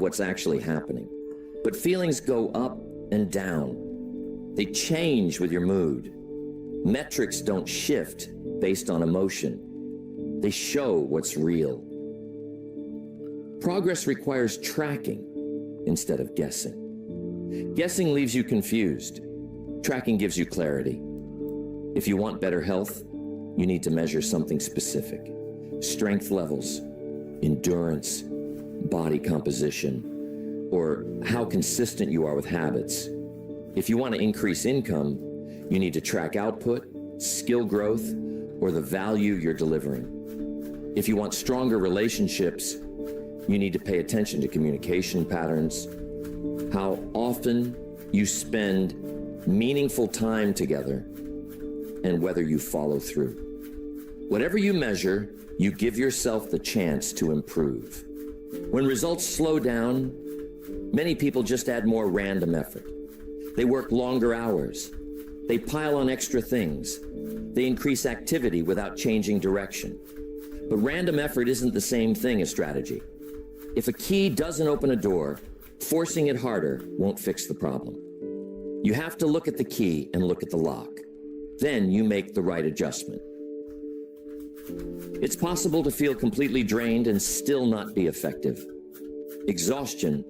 what's actually happening. But feelings go up and down. They change with your mood. Metrics don't shift based on emotion. They show what's real. Progress requires tracking instead of guessing. Guessing leaves you confused. Tracking gives you clarity. If you want better health, you need to measure something specific. Strength levels, endurance, body composition, or how consistent you are with habits. If you want to increase income, you need to track output, skill growth, or the value you're delivering. If you want stronger relationships, you need to pay attention to communication patterns, how often you spend meaningful time together, and whether you follow through. Whatever you measure, you give yourself the chance to improve. When results slow down, many people just add more random effort. They work longer hours. They pile on extra things. They increase activity without changing direction. But random effort isn't the same thing as strategy. If a key doesn't open a door, forcing it harder won't fix the problem. You have to look at the key and look at the lock. Then you make the right adjustment. It's possible to feel completely drained and still not be effective. Exhaustion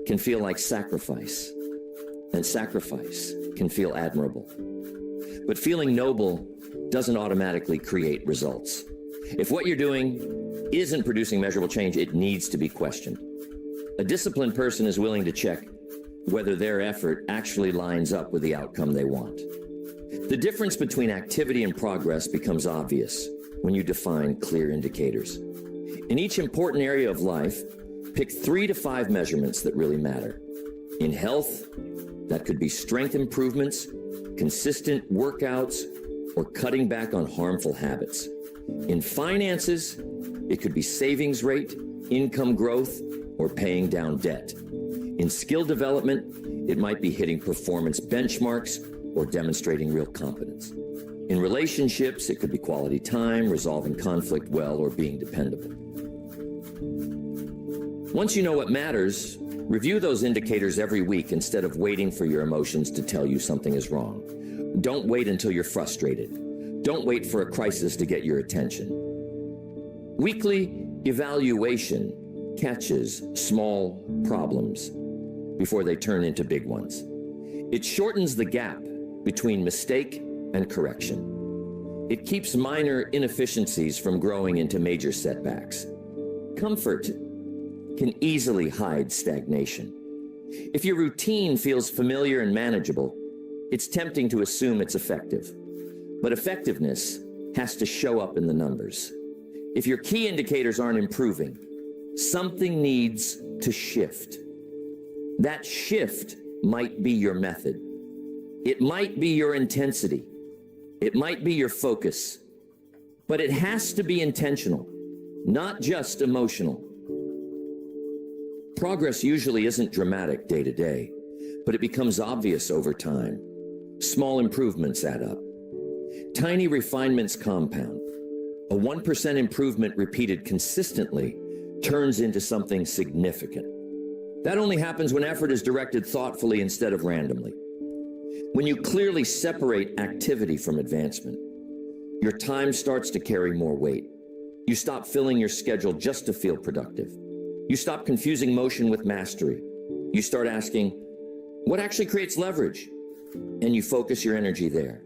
can feel like sacrifice, and sacrifice can feel admirable. But feeling noble doesn't automatically create results. If what you're doing isn't producing measurable change, it needs to be questioned. A disciplined person is willing to check whether their effort actually lines up with the outcome they want. The difference between activity and progress becomes obvious when you define clear indicators. In each important area of life, pick 3 to 5 measurements that really matter. In health, that could be strength improvements, consistent workouts, or cutting back on harmful habits. In finances, it could be savings rate, income growth, or paying down debt. In skill development, it might be hitting performance benchmarks or demonstrating real competence. In relationships, it could be quality time, resolving conflict well, or being dependable. Once you know what matters, review those indicators every week instead of waiting for your emotions to tell you something is wrong. Don't wait until you're frustrated. Don't wait for a crisis to get your attention. Weekly evaluation catches small problems before they turn into big ones. It shortens the gap between mistake and correction. It keeps minor inefficiencies from growing into major setbacks. Comfort can easily hide stagnation. If your routine feels familiar and manageable, it's tempting to assume it's effective. But effectiveness has to show up in the numbers. If your key indicators aren't improving, something needs to shift. That shift might be your method. It might be your intensity. It might be your focus. But it has to be intentional, not just emotional. Progress usually isn't dramatic day to day, but it becomes obvious over time. Small improvements add up. Tiny refinements compound. A 1% improvement repeated consistently turns into something significant. That only happens when effort is directed thoughtfully instead of randomly. When you clearly separate activity from advancement, your time starts to carry more weight. You stop filling your schedule just to feel productive. You stop confusing motion with mastery. You start asking, what actually creates leverage? And you focus your energy there.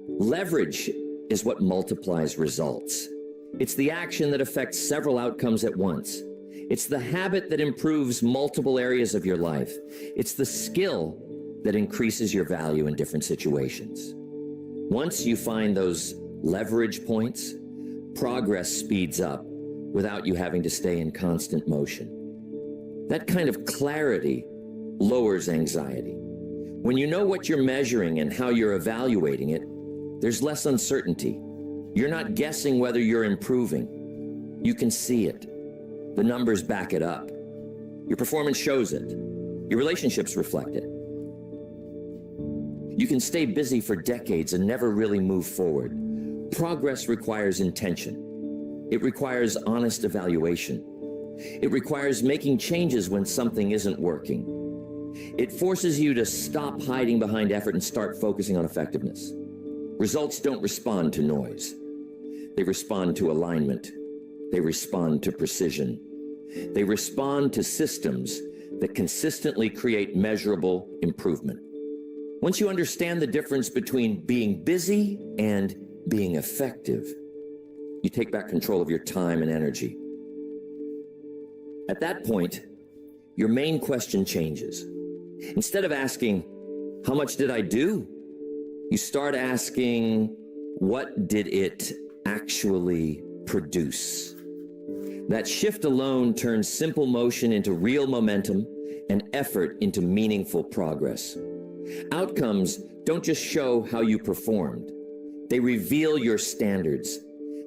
Leverage is what multiplies results. It's the action that affects several outcomes at once. It's the habit that improves multiple areas of your life. It's the skill that increases your value in different situations. Once you find those leverage points, progress speeds up without you having to stay in constant motion. That kind of clarity lowers anxiety. When you know what you're measuring and how you're evaluating it, there's less uncertainty. You're not guessing whether you're improving. You can see it. The numbers back it up. Your performance shows it. Your relationships reflect it. You can stay busy for decades and never really move forward. Progress requires intention. It requires honest evaluation. It requires making changes when something isn't working. It forces you to stop hiding behind effort and start focusing on effectiveness. Results don't respond to noise. They respond to alignment. They respond to precision. They respond to systems that consistently create measurable improvement. Once you understand the difference between being busy and being effective, you take back control of your time and energy. At that point, your main question changes. Instead of asking, how much did I do? You start asking, what did it actually produce? That shift alone turns simple motion into real momentum and effort into meaningful progress. Outcomes don't just show how you performed. They reveal your standards.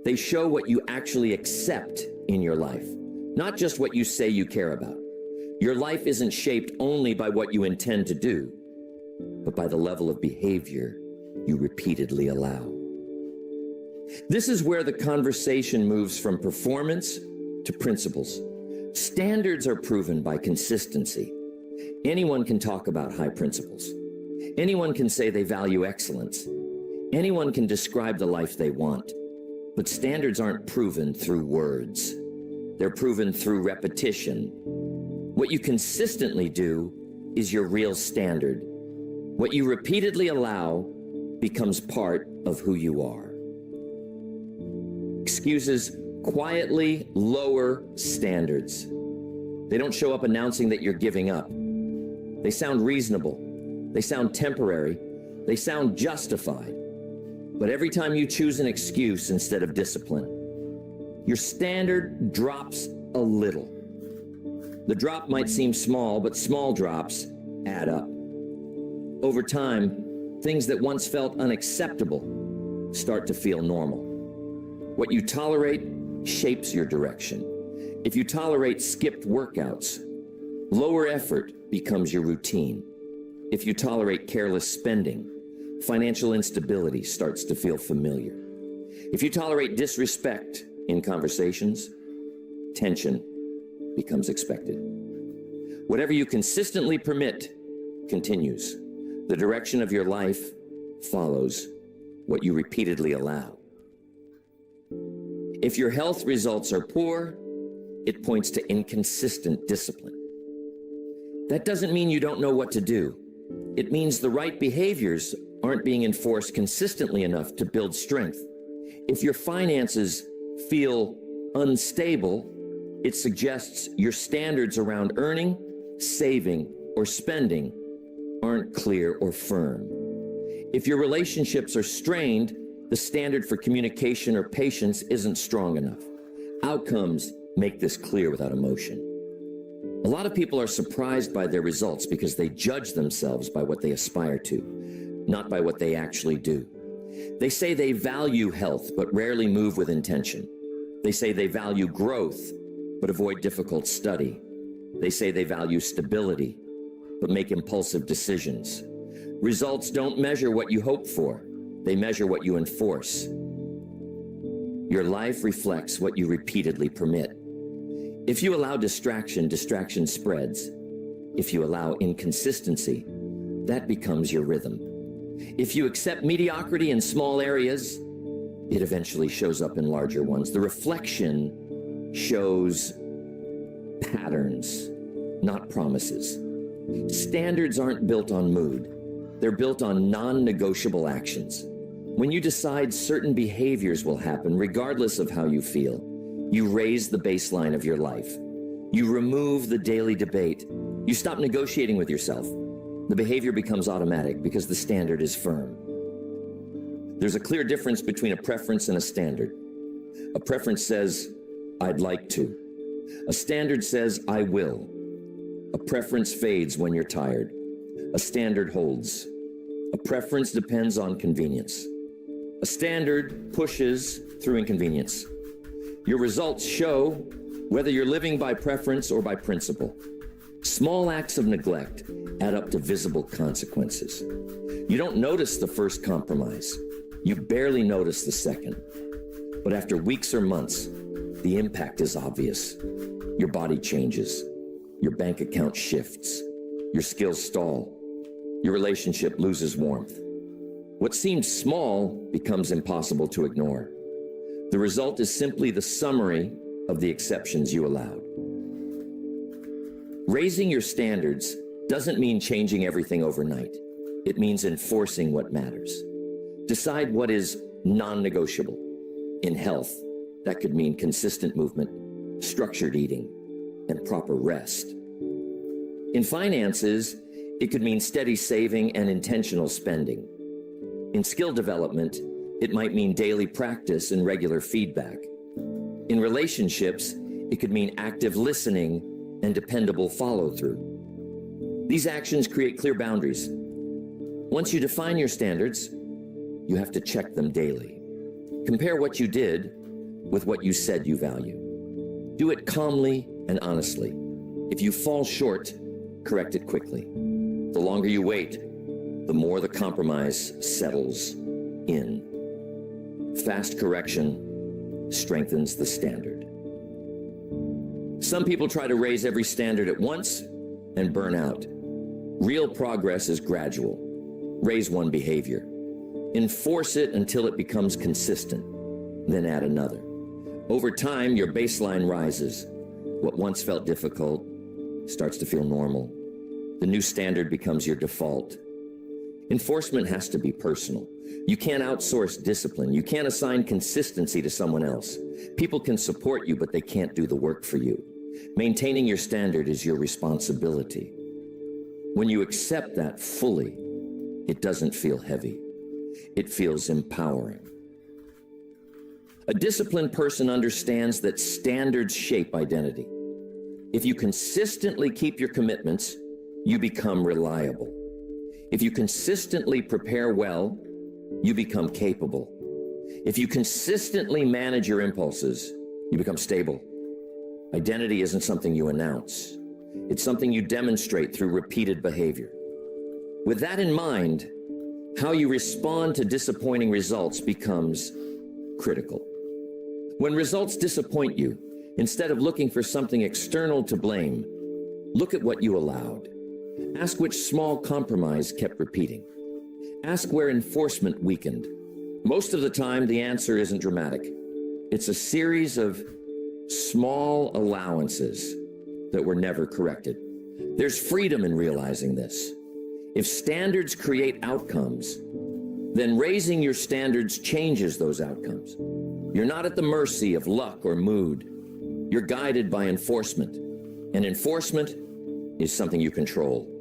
They show what you actually accept in your life, not just what you say you care about. Your life isn't shaped only by what you intend to do, but by the level of behavior you repeatedly allow. This is where the conversation moves from performance to principles. Standards are proven by consistency. Anyone can talk about high principles. Anyone can say they value excellence. Anyone can describe the life they want. But standards aren't proven through words. They're proven through repetition. What you consistently do is your real standard. What you repeatedly allow becomes part of who you are. Excuses quietly lower standards. They don't show up announcing that you're giving up. They sound reasonable. They sound temporary. They sound justified. But every time you choose an excuse instead of discipline, your standard drops a little. The drop might seem small, but small drops add up. Over time, things that once felt unacceptable start to feel normal. What you tolerate shapes your direction. If you tolerate skipped workouts, lower effort becomes your routine. If you tolerate careless spending, financial instability starts to feel familiar. If you tolerate disrespect in conversations, tension becomes expected. Whatever you consistently permit continues. The direction of your life follows what you repeatedly allow. If your health results are poor, it points to inconsistent discipline. That doesn't mean you don't know what to do. It means the right behaviors aren't being enforced consistently enough to build strength. If your finances feel unstable, it suggests your standards around earning, saving, or spending aren't clear or firm. If your relationships are strained, the standard for communication or patience isn't strong enough. Outcomes make this clear without emotion. A lot of people are surprised by their results because they judge themselves by what they aspire to, not by what they actually do. They say they value health, but rarely move with intention. They say they value growth, but avoid difficult study. They say they value stability, but make impulsive decisions. Results don't measure what you hope for. They measure what you enforce. Your life reflects what you repeatedly permit. If you allow distraction, distraction spreads. If you allow inconsistency, that becomes your rhythm. If you accept mediocrity in small areas, it eventually shows up in larger ones. The reflection shows patterns, not promises. Standards aren't built on mood. They're built on non-negotiable actions. When you decide certain behaviors will happen, regardless of how you feel, you raise the baseline of your life. You remove the daily debate. You stop negotiating with yourself. The behavior becomes automatic because the standard is firm. There's a clear difference between a preference and a standard. A preference says, I'd like to. A standard says, I will. A preference fades when you're tired. A standard holds. A preference depends on convenience. A standard pushes through inconvenience. Your results show whether you're living by preference or by principle. Small acts of neglect add up to visible consequences. You don't notice the first compromise. You barely notice the second. But after weeks or months, the impact is obvious. Your body changes. Your bank account shifts. Your skills stall. Your relationship loses warmth. What seems small becomes impossible to ignore. The result is simply the summary of the exceptions you allowed. Raising your standards doesn't mean changing everything overnight. It means enforcing what matters. Decide what is non-negotiable. In health, that could mean consistent movement, structured eating, and proper rest. In finances, it could mean steady saving and intentional spending. In skill development, it might mean daily practice and regular feedback. In relationships, it could mean active listening and dependable follow-through. These actions create clear boundaries. Once you define your standards, you have to check them daily. Compare what you did with what you said you value. Do it calmly and honestly. If you fall short, correct it quickly. The longer you wait, the more the compromise settles in. Fast correction strengthens the standard. Some people try to raise every standard at once and burn out. Real progress is gradual. Raise one behavior. Enforce it until it becomes consistent, then add another. Over time, your baseline rises. What once felt difficult starts to feel normal. The new standard becomes your default. Enforcement has to be personal. You can't outsource discipline. You can't assign consistency to someone else. People can support you, but they can't do the work for you. Maintaining your standard is your responsibility. When you accept that fully, it doesn't feel heavy. It feels empowering. A disciplined person understands that standards shape identity. If you consistently keep your commitments, you become reliable. If you consistently prepare well, you become capable. If you consistently manage your impulses, you become stable. Identity isn't something you announce. It's something you demonstrate through repeated behavior. With that in mind, how you respond to disappointing results becomes critical. When results disappoint you, instead of looking for something external to blame, look at what you allowed. Ask which small compromise kept repeating. Ask where enforcement weakened. Most of the time, the answer isn't dramatic. It's a series of small allowances that were never corrected. There's freedom in realizing this. If standards create outcomes, then raising your standards changes those outcomes. You're not at the mercy of luck or mood. You're guided by enforcement, and enforcement is something you control.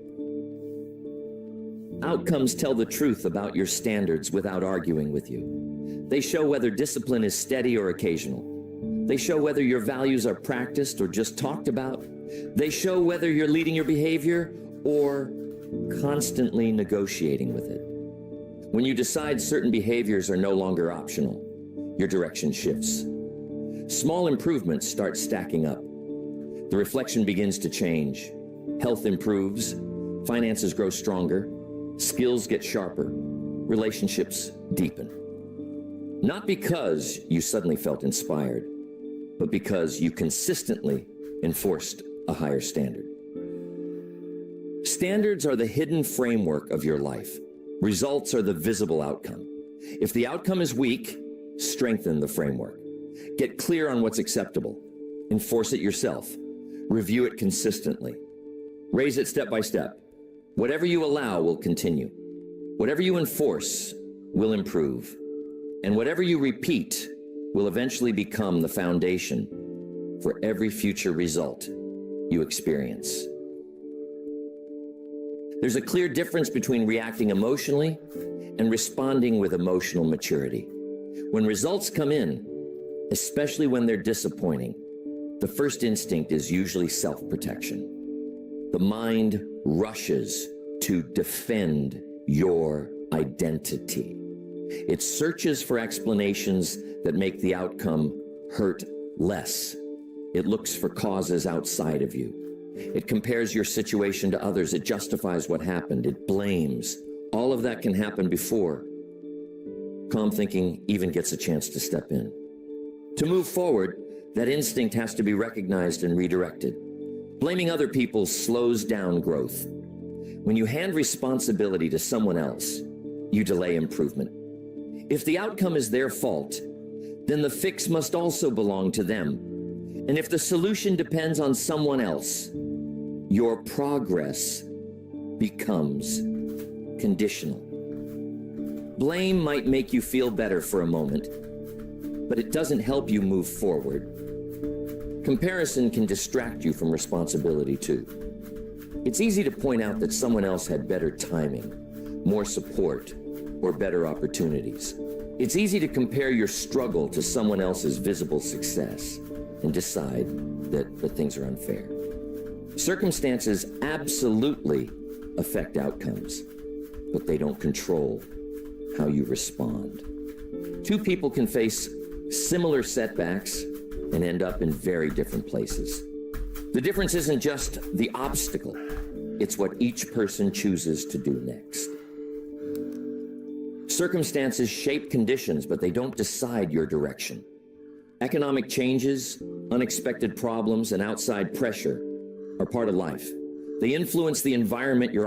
Outcomes tell the truth about your standards without arguing with you. They show whether discipline is steady or occasional. They show whether your values are practiced or just talked about. They show whether you're leading your behavior or constantly negotiating with it. When you decide certain behaviors are no longer optional, your direction shifts. Small improvements start stacking up. The reflection begins to change. Health improves, finances grow stronger, skills get sharper, relationships deepen. Not because you suddenly felt inspired, but because you consistently enforced a higher standard. Standards are the hidden framework of your life. Results are the visible outcome. If the outcome is weak, strengthen the framework. Get clear on what's acceptable. Enforce it yourself. Review it consistently. Raise it step by step. Whatever you allow will continue. Whatever you enforce will improve. And whatever you repeat will eventually become the foundation for every future result you experience. There's a clear difference between reacting emotionally and responding with emotional maturity. When results come in, especially when they're disappointing, the first instinct is usually self-protection. The mind rushes to defend your identity. It searches for explanations that make the outcome hurt less. It looks for causes outside of you. It compares your situation to others. It justifies what happened. It blames. All of that can happen before calm thinking even gets a chance to step in. To move forward, That instinct has to be recognized and redirected. Blaming other people slows down growth. When you hand responsibility to someone else, you delay improvement. If the outcome is their fault, then the fix must also belong to them. And if the solution depends on someone else, your progress becomes conditional. Blame might make you feel better for a moment, but it doesn't help you move forward. Comparison can distract you from responsibility too. It's easy to point out that someone else had better timing, more support, or better opportunities. It's easy to compare your struggle to someone else's visible success and decide that things are unfair. Circumstances absolutely affect outcomes, but they don't control how you respond. Two people can face similar setbacks and end up in very different places. The difference isn't just the obstacle, it's what each person chooses to do next. Circumstances shape conditions, but they don't decide your direction. Economic changes, unexpected problems, and outside pressure are part of life. They influence the environment you're